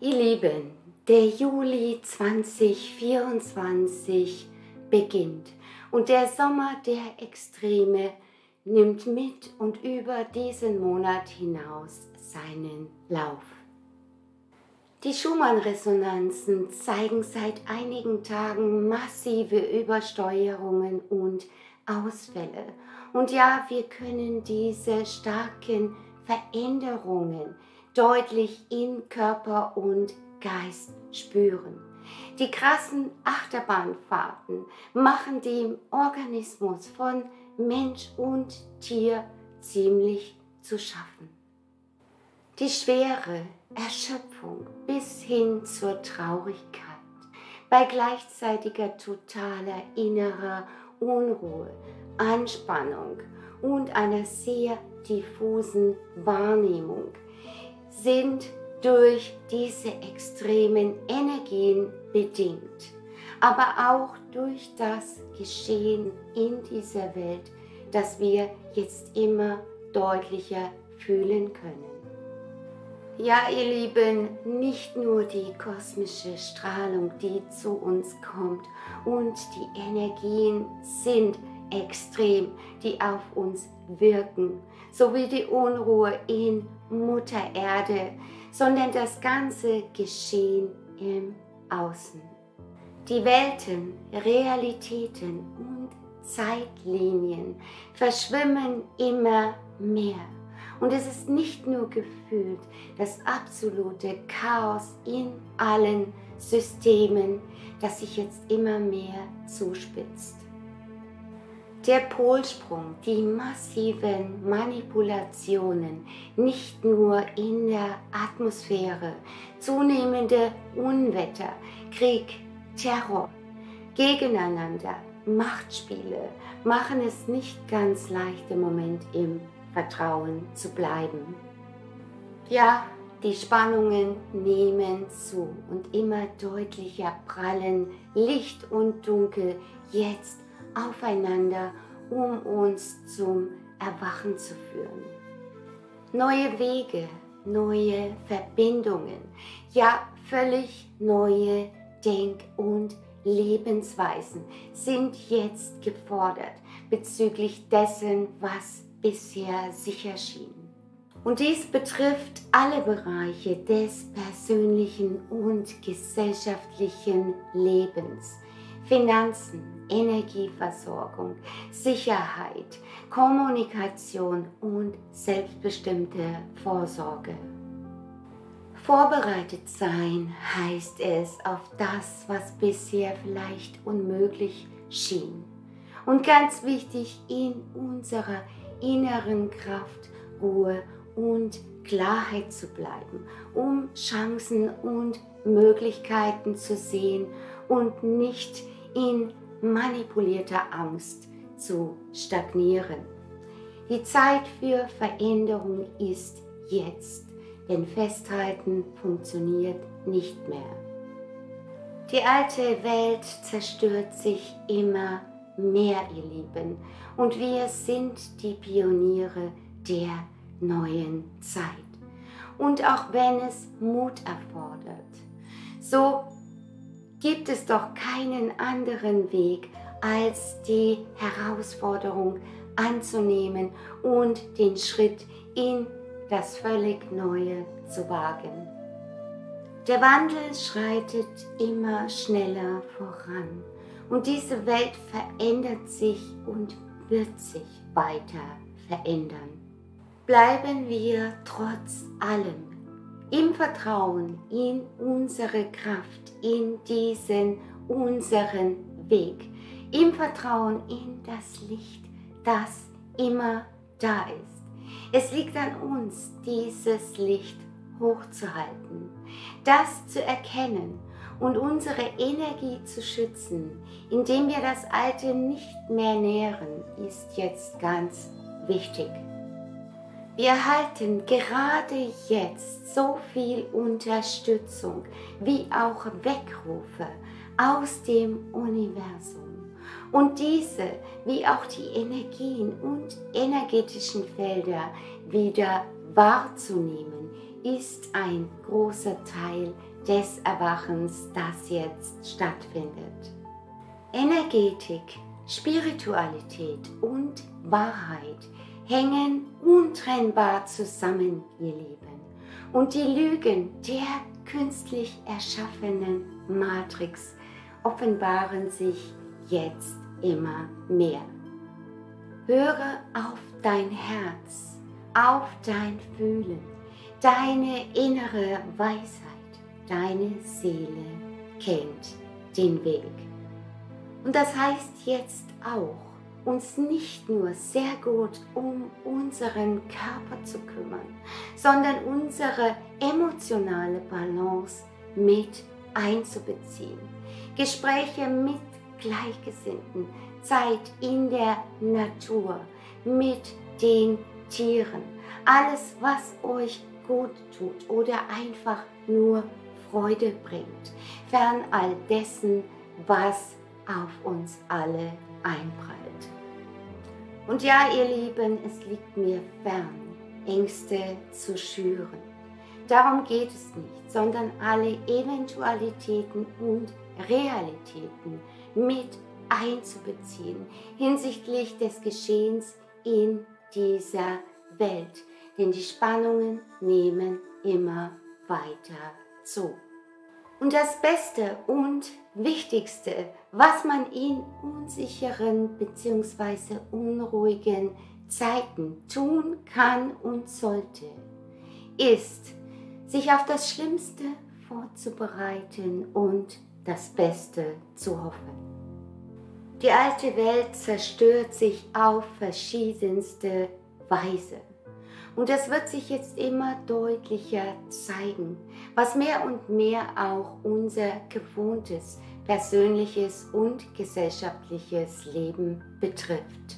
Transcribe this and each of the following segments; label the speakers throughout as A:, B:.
A: Ihr Lieben, der Juli 2024 beginnt und der Sommer der Extreme nimmt mit und über diesen Monat hinaus seinen Lauf. Die Schumann-Resonanzen zeigen seit einigen Tagen massive Übersteuerungen und Ausfälle. Und ja, wir können diese starken Veränderungen deutlich in Körper und Geist spüren. Die krassen Achterbahnfahrten machen dem Organismus von Mensch und Tier ziemlich zu schaffen. Die schwere Erschöpfung bis hin zur Traurigkeit, bei gleichzeitiger totaler innerer Unruhe, Anspannung und einer sehr diffusen Wahrnehmung sind durch diese extremen Energien bedingt, aber auch durch das Geschehen in dieser Welt, das wir jetzt immer deutlicher fühlen können. Ja, ihr Lieben, nicht nur die kosmische Strahlung, die zu uns kommt und die Energien sind extrem, die auf uns wirken, sowie die Unruhe in Mutter Erde, sondern das ganze Geschehen im Außen. Die Welten, Realitäten und Zeitlinien verschwimmen immer mehr. Und es ist nicht nur gefühlt das absolute Chaos in allen Systemen, das sich jetzt immer mehr zuspitzt. Der Polsprung, die massiven Manipulationen, nicht nur in der Atmosphäre, zunehmende Unwetter, Krieg, Terror, Gegeneinander, Machtspiele machen es nicht ganz leicht im Moment im Vertrauen zu bleiben. Ja, die Spannungen nehmen zu und immer deutlicher prallen Licht und Dunkel jetzt aufeinander, um uns zum Erwachen zu führen. Neue Wege, neue Verbindungen, ja völlig neue Denk- und Lebensweisen sind jetzt gefordert bezüglich dessen, was bisher sicher schien. Und dies betrifft alle Bereiche des persönlichen und gesellschaftlichen Lebens. Finanzen, Energieversorgung, Sicherheit, Kommunikation und selbstbestimmte Vorsorge. Vorbereitet sein heißt es auf das, was bisher vielleicht unmöglich schien. Und ganz wichtig, in unserer inneren Kraft, Ruhe und Klarheit zu bleiben, um Chancen und Möglichkeiten zu sehen und nicht in manipulierter Angst zu stagnieren. Die Zeit für Veränderung ist jetzt, denn Festhalten funktioniert nicht mehr. Die alte Welt zerstört sich immer mehr, ihr Lieben, und wir sind die Pioniere der neuen Zeit. Und auch wenn es Mut erfordert, so gibt es doch keinen anderen Weg, als die Herausforderung anzunehmen und den Schritt in das völlig Neue zu wagen. Der Wandel schreitet immer schneller voran und diese Welt verändert sich und wird sich weiter verändern. Bleiben wir trotz allem im Vertrauen in unsere Kraft, in diesen unseren Weg, im Vertrauen in das Licht, das immer da ist. Es liegt an uns, dieses Licht hochzuhalten, das zu erkennen und unsere Energie zu schützen, indem wir das Alte nicht mehr nähren, ist jetzt ganz wichtig. Wir erhalten gerade jetzt so viel Unterstützung wie auch Weckrufe aus dem Universum. Und diese, wie auch die Energien und energetischen Felder wieder wahrzunehmen, ist ein großer Teil des Erwachens, das jetzt stattfindet. Energetik, Spiritualität und Wahrheit hängen untrennbar zusammen, ihr Lieben. Und die Lügen der künstlich erschaffenen Matrix offenbaren sich jetzt immer mehr. Höre auf dein Herz, auf dein Fühlen, deine innere Weisheit, deine Seele kennt den Weg. Und das heißt jetzt auch, uns nicht nur sehr gut um unseren Körper zu kümmern, sondern unsere emotionale Balance mit einzubeziehen. Gespräche mit Gleichgesinnten, Zeit in der Natur, mit den Tieren, alles, was euch gut tut oder einfach nur Freude bringt, fern all dessen, was auf uns alle einprallt. Und ja, ihr Lieben, es liegt mir fern, Ängste zu schüren. Darum geht es nicht, sondern alle Eventualitäten und Realitäten mit einzubeziehen hinsichtlich des Geschehens in dieser Welt. Denn die Spannungen nehmen immer weiter zu. Und das Beste und Wichtigste, was man in unsicheren bzw. unruhigen Zeiten tun kann und sollte, ist, sich auf das Schlimmste vorzubereiten und das Beste zu hoffen. Die alte Welt zerstört sich auf verschiedenste Weise. Und es wird sich jetzt immer deutlicher zeigen, was mehr und mehr auch unser gewohntes, persönliches und gesellschaftliches Leben betrifft.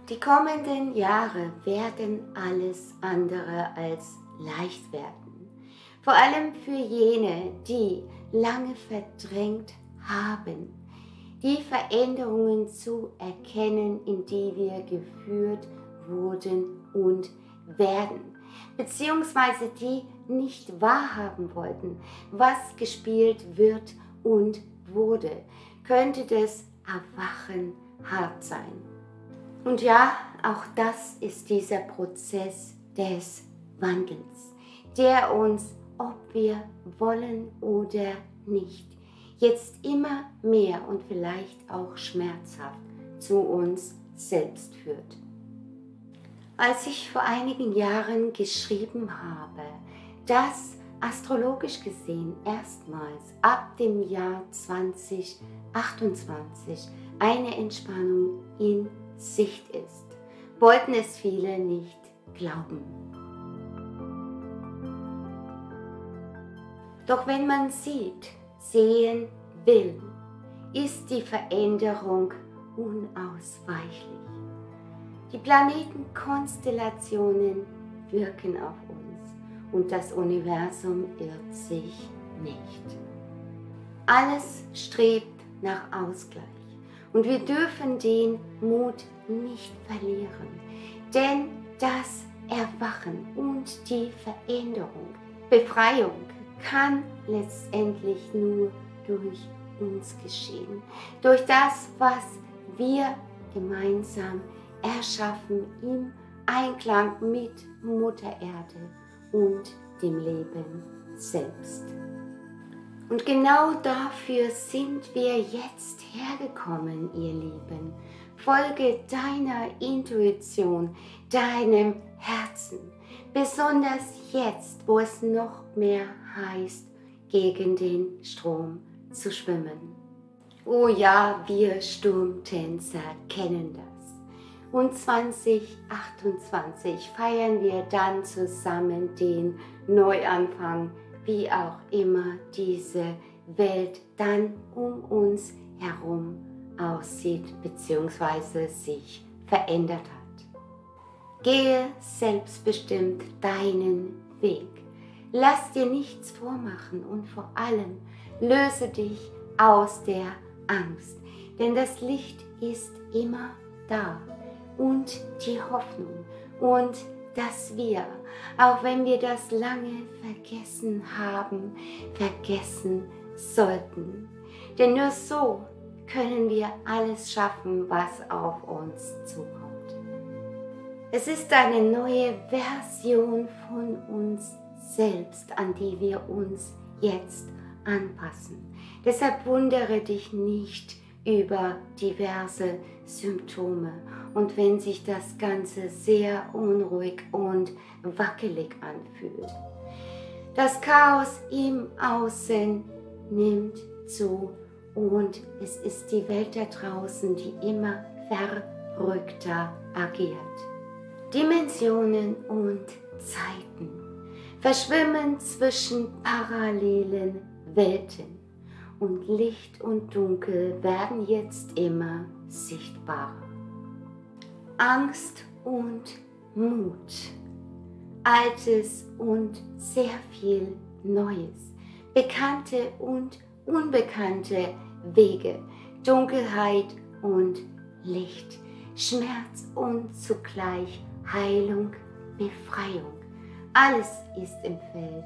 A: Die kommenden Jahre werden alles andere als leicht werden. Vor allem für jene, die lange verdrängt haben, die Veränderungen zu erkennen, in die wir geführt wurden und werden, beziehungsweise die nicht wahrhaben wollten, was gespielt wird und wurde, könnte das Erwachen hart sein. Und ja, auch das ist dieser Prozess des Wandels, der uns, ob wir wollen oder nicht, jetzt immer mehr und vielleicht auch schmerzhaft zu uns selbst führt. Als ich vor einigen Jahren geschrieben habe, dass astrologisch gesehen erstmals ab dem Jahr 2028 eine Entspannung in Sicht ist, wollten es viele nicht glauben. Doch wenn man sieht, sehen will, ist die Veränderung unausweichlich. Die Planetenkonstellationen wirken auf uns und das Universum irrt sich nicht. Alles strebt nach Ausgleich und wir dürfen den Mut nicht verlieren, denn das Erwachen und die Veränderung, Befreiung kann letztendlich nur durch uns geschehen, durch das, was wir gemeinsam erschaffen im Einklang mit Mutter Erde und dem Leben selbst. Und genau dafür sind wir jetzt hergekommen, ihr Lieben. Folge deiner Intuition, deinem Herzen, besonders jetzt, wo es noch mehr heißt, gegen den Strom zu schwimmen. Oh ja, wir Sturmtänzer kennen das. Und 2028 feiern wir dann zusammen den Neuanfang, wie auch immer diese Welt dann um uns herum aussieht bzw. sich verändert hat. Gehe selbstbestimmt deinen Weg. Lass dir nichts vormachen und vor allem löse dich aus der Angst, denn das Licht ist immer da und die Hoffnung und dass wir, auch wenn wir das lange vergessen haben, vergessen sollten. Denn nur so können wir alles schaffen, was auf uns zukommt. Es ist eine neue Version von uns selbst, an die wir uns jetzt anpassen. Deshalb wundere dich nicht über diverse Symptome und wenn sich das Ganze sehr unruhig und wackelig anfühlt. Das Chaos im Außen nimmt zu und es ist die Welt da draußen, die immer verrückter agiert. Dimensionen und Zeiten verschwimmen zwischen parallelen Welten und Licht und Dunkel werden jetzt immer sichtbarer. Angst und Mut, Altes und sehr viel Neues, bekannte und unbekannte Wege, Dunkelheit und Licht, Schmerz und zugleich Heilung, Befreiung. Alles ist im Feld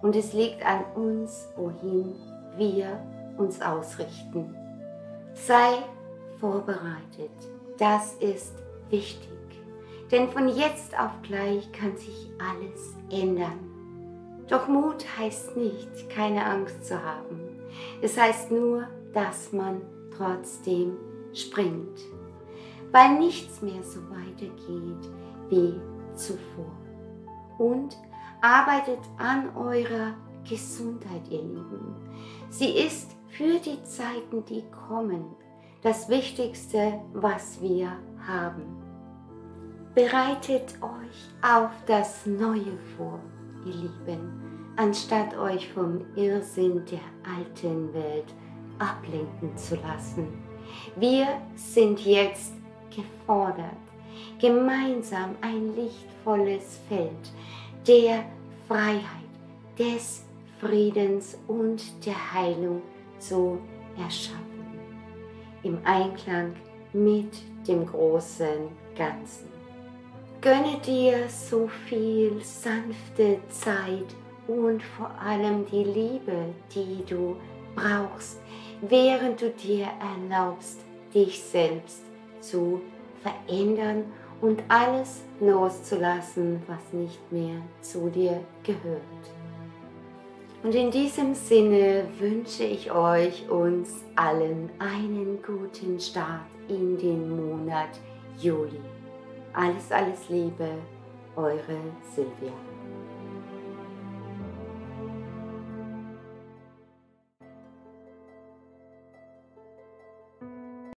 A: und es liegt an uns, wohin wir uns ausrichten. Sei vorbereitet, das ist wichtig, denn von jetzt auf gleich kann sich alles ändern. Doch Mut heißt nicht, keine Angst zu haben. Es heißt nur, dass man trotzdem springt, weil nichts mehr so weitergeht wie zuvor. Und arbeitet an eurer Gesundheit, ihr Lieben. Sie ist für die Zeiten, die kommen, das Wichtigste, was wir haben. Bereitet euch auf das Neue vor, ihr Lieben, anstatt euch vom Irrsinn der alten Welt ablenken zu lassen. Wir sind jetzt gefordert, gemeinsam ein lichtvolles Feld der Freiheit, des Friedens und der Heilung zu erschaffen, im Einklang mit dem großen Ganzen. Gönne dir so viel sanfte Zeit und vor allem die Liebe, die du brauchst, während du dir erlaubst, dich selbst zu verändern und alles loszulassen, was nicht mehr zu dir gehört. Und in diesem Sinne wünsche ich euch uns allen einen guten Start in den Monat Juli. Alles, alles Liebe, eure Silvia.